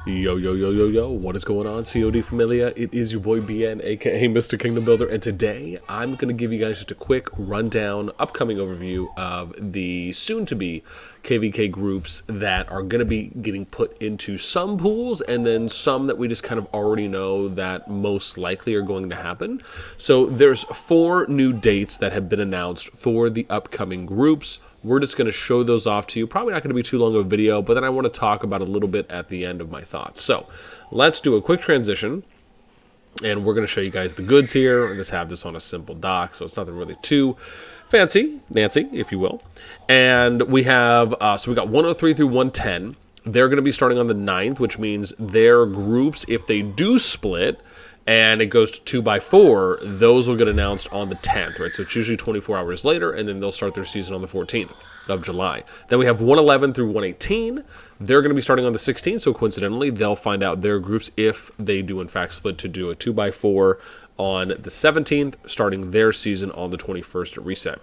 Yo, yo, yo, yo, yo, what is going on, COD Familia? It is your boy BN, aka Mr. Kingdom Builder, and today I'm going to give you guys just a quick rundown, upcoming overview of the soon-to-be KvK groups that are going to be getting put into some pools, and then some that we just kind of already know that most likely are going to happen. So there's 4 new dates that have been announced for the upcoming groups. We're just going to show those off to you. Probably not going to be too long of a video, but then I want to talk about a little bit at the end of my thoughts. So let's do a quick transition, and we're going to show you guys the goods here. I just have this on a simple doc, so it's nothing really too fancy, Nancy, if you will. And we have, so we got 103 through 110. They're going to be starting on the 9th, which means their groups, if they do split, and it goes to 2x4, those will get announced on the 10th, right? So it's usually 24 hours later, and then they'll start their season on the 14th of July. Then we have 111 through 118. They're going to be starting on the 16th, so coincidentally, they'll find out their groups if they do, in fact, split to do a 2x4 on the 17th, starting their season on the 21st at reset.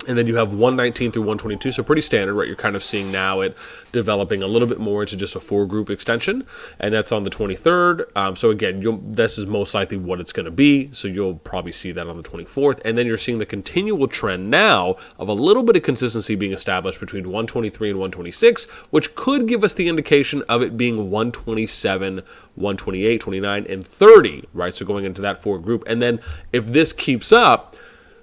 And then you have 119 through 122, so pretty standard, right? You're kind of seeing now it developing a little bit more into just a 4-group extension, and that's on the 23rd. So again, this is most likely what it's going to be, so you'll probably see that on the 24th. And then you're seeing the continual trend now of a little bit of consistency being established between 123 and 126, which could give us the indication of it being 127, 128, 29, and 30, right? So going into that 4-group. And then if this keeps up,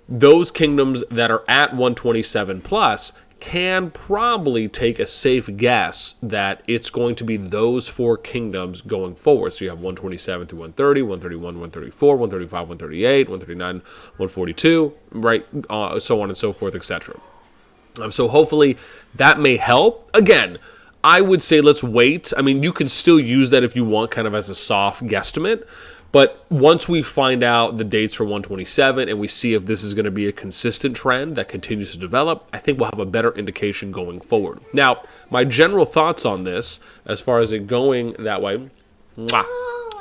those kingdoms that are at 127 plus can probably take a safe guess that it's going to be those 4 kingdoms going forward. So you have 127 through 130, 131, 134, 135, 138, 139, 142, right? So on and so forth, etc. So hopefully that may help. Again, I would say let's wait. I mean, you can still use that if you want, kind of as a soft guesstimate. But once we find out the dates for 127 and we see if this is going to be a consistent trend that continues to develop, I think we'll have a better indication going forward. Now, my general thoughts on this, as far as it going that way,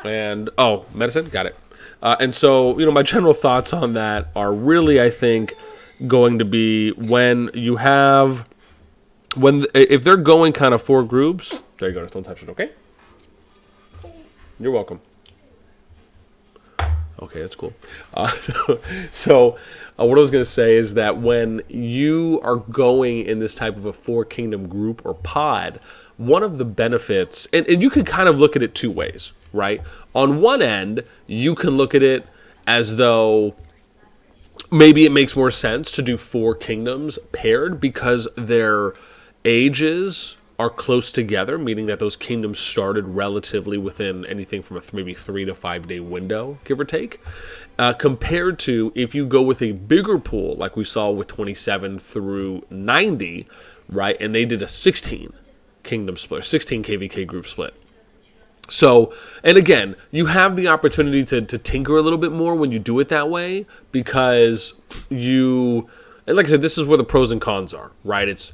and, oh, medicine, got it. And so, my general thoughts on that are really, I think, going to be if they're going kind of 4 groups, there you go, just don't touch it, okay? You're welcome. Okay, that's cool. So what I was going to say is that when you are going in this type of a 4-kingdom group or pod, one of the benefits, and you can kind of look at it 2 ways, right? On one end, you can look at it as though maybe it makes more sense to do 4 kingdoms paired because their ages are close together, meaning that those kingdoms started relatively within anything from a maybe 3 to 5 day window, give or take, compared to if you go with a bigger pool, like we saw with 27 through 90, right? And they did a 16 kingdom split, 16 KvK group split. So, and again, you have the opportunity to tinker a little bit more when you do it that way, because and like I said, this is where the pros and cons are, right?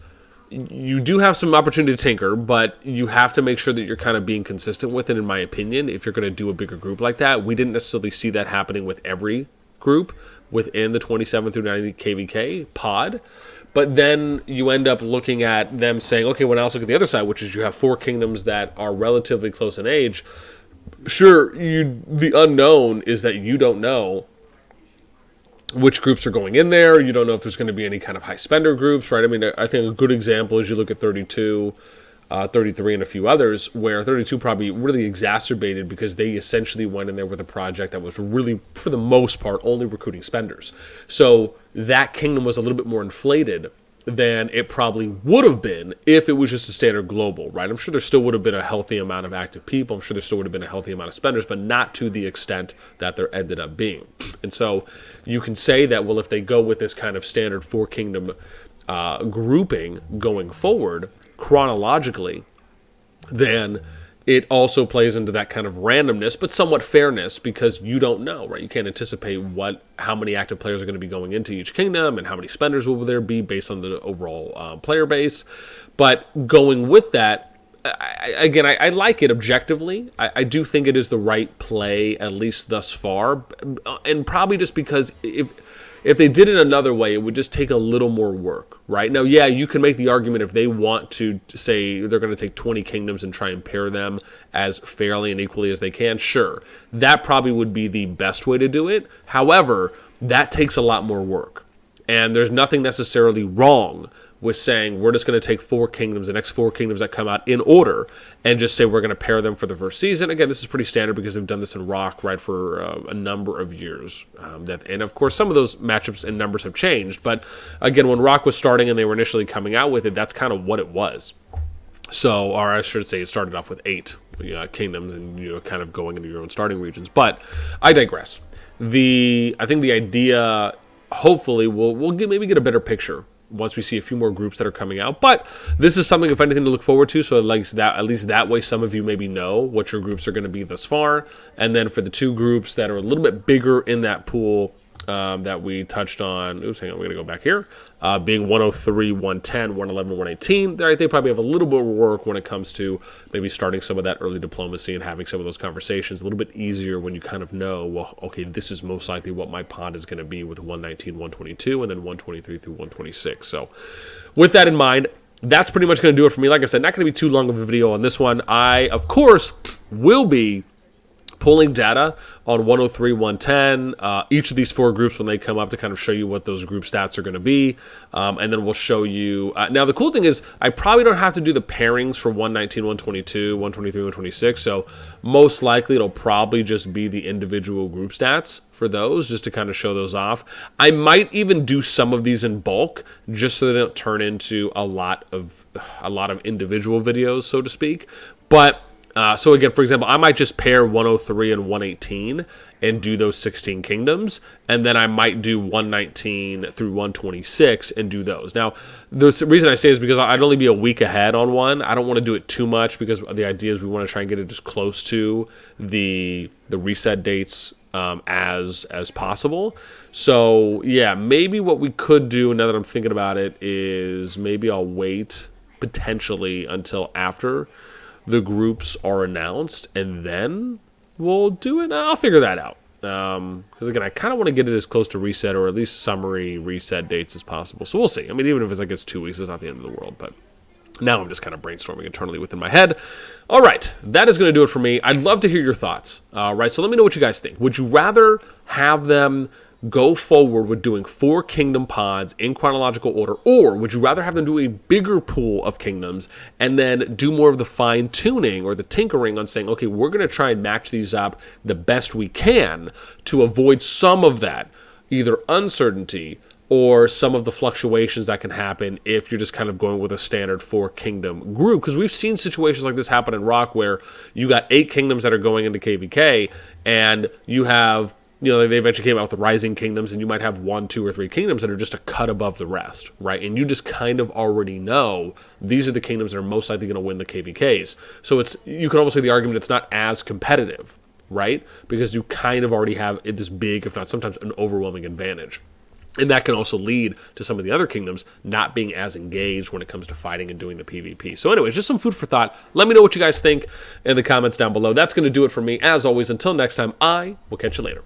You do have some opportunity to tinker, but you have to make sure that you're kind of being consistent with it, in my opinion, if you're going to do a bigger group like that. We didn't necessarily see that happening with every group within the 27 through 90 KvK pod. But then you end up looking at them saying, okay, well, now let's look at the other side, which is you have 4 kingdoms that are relatively close in age. Sure, the unknown is that you don't know which groups are going in there. You don't know if there's going to be any kind of high spender groups, right? I mean, I think a good example is you look at 32, 33, and a few others, where 32 probably really exacerbated because they essentially went in there with a project that was really, for the most part, only recruiting spenders. So that kingdom was a little bit more inflated than it probably would have been if it was just a standard global, right? I'm sure there still would have been a healthy amount of active people. I'm sure there still would have been a healthy amount of spenders, but not to the extent that there ended up being. And so you can say that, well, if they go with this kind of standard 4-kingdom grouping going forward chronologically, then it also plays into that kind of randomness, but somewhat fairness, because you don't know, right? You can't anticipate how many active players are going to be going into each kingdom and how many spenders will there be based on the overall player base. But going with that, I like it objectively. I do think it is the right play, at least thus far, and probably just because if if they did it another way, it would just take a little more work, right? Now, yeah, you can make the argument if they want to say they're going to take 20 kingdoms and try and pair them as fairly and equally as they can, sure. That probably would be the best way to do it. However, that takes a lot more work. And there's nothing necessarily wrong with saying we're just going to take 4 kingdoms, the next 4 kingdoms that come out in order, and just say we're going to pair them for the first season. Again, this is pretty standard because they've done this in Rock, right, for a number of years. And of course, some of those matchups and numbers have changed. But again, when Rock was starting and they were initially coming out with it, that's kind of what it was. So, or I should say, it started off with 8 kingdoms and kind of going into your own starting regions. But I digress. I think the idea, hopefully, we'll maybe get a better picture once we see a few more groups that are coming out. But this is something, if anything, to look forward to. So at least that way, some of you maybe know what your groups are going to be thus far. And then for the 2 groups that are a little bit bigger in that pool that we touched on, oops, hang on, we're going to go back here, being 103, 110, 111, 118. They probably have a little bit of work when it comes to maybe starting some of that early diplomacy and having some of those conversations. A little bit easier when you kind of know, well, okay, this is most likely what my pod is going to be with 119, 122, and then 123 through 126. So with that in mind, that's pretty much going to do it for me. Like I said, not going to be too long of a video on this one. I, of course, will be pulling data on 103, 110, each of these 4 groups when they come up to kind of show you what those group stats are going to be. And then we'll show you. Now, the cool thing is I probably don't have to do the pairings for 119, 122, 123, 126. So most likely it'll probably just be the individual group stats for those, just to kind of show those off. I might even do some of these in bulk just so they don't turn into a lot of individual videos, so to speak. But so again, for example, I might just pair 103 and 118 and do those 16 kingdoms, and then I might do 119 through 126 and do those. Now, the reason I say is because I'd only be a week ahead on one. I don't want to do it too much because the idea is we want to try and get it as close to the reset dates as possible. So yeah, maybe what we could do, now that I'm thinking about it, is maybe I'll wait potentially until after the groups are announced, and then we'll do it. I'll figure that out. Because again, I kind of want to get it as close to reset or at least summary reset dates as possible. So we'll see. I mean, even if it's like it's 2 weeks, it's not the end of the world. But now I'm just kind of brainstorming internally within my head. All right, that is going to do it for me. I'd love to hear your thoughts. Right, so let me know what you guys think. Would you rather have them go forward with doing 4 kingdom pods in chronological order, or would you rather have them do a bigger pool of kingdoms and then do more of the fine-tuning or the tinkering on saying, okay, we're going to try and match these up the best we can to avoid some of that either uncertainty or some of the fluctuations that can happen if you're just kind of going with a standard 4 kingdom group? Because we've seen situations like this happen in Rock where you got 8 kingdoms that are going into KvK, and you have, they eventually came out with the Rising Kingdoms, and you might have 1, 2, or 3 kingdoms that are just a cut above the rest, right? And you just kind of already know these are the kingdoms that are most likely going to win the KvKs. So you can almost say the argument it's not as competitive, right? Because you kind of already have this big, if not sometimes an overwhelming advantage. And that can also lead to some of the other kingdoms not being as engaged when it comes to fighting and doing the PvP. So anyways, just some food for thought. Let me know what you guys think in the comments down below. That's going to do it for me. As always, until next time, I will catch you later.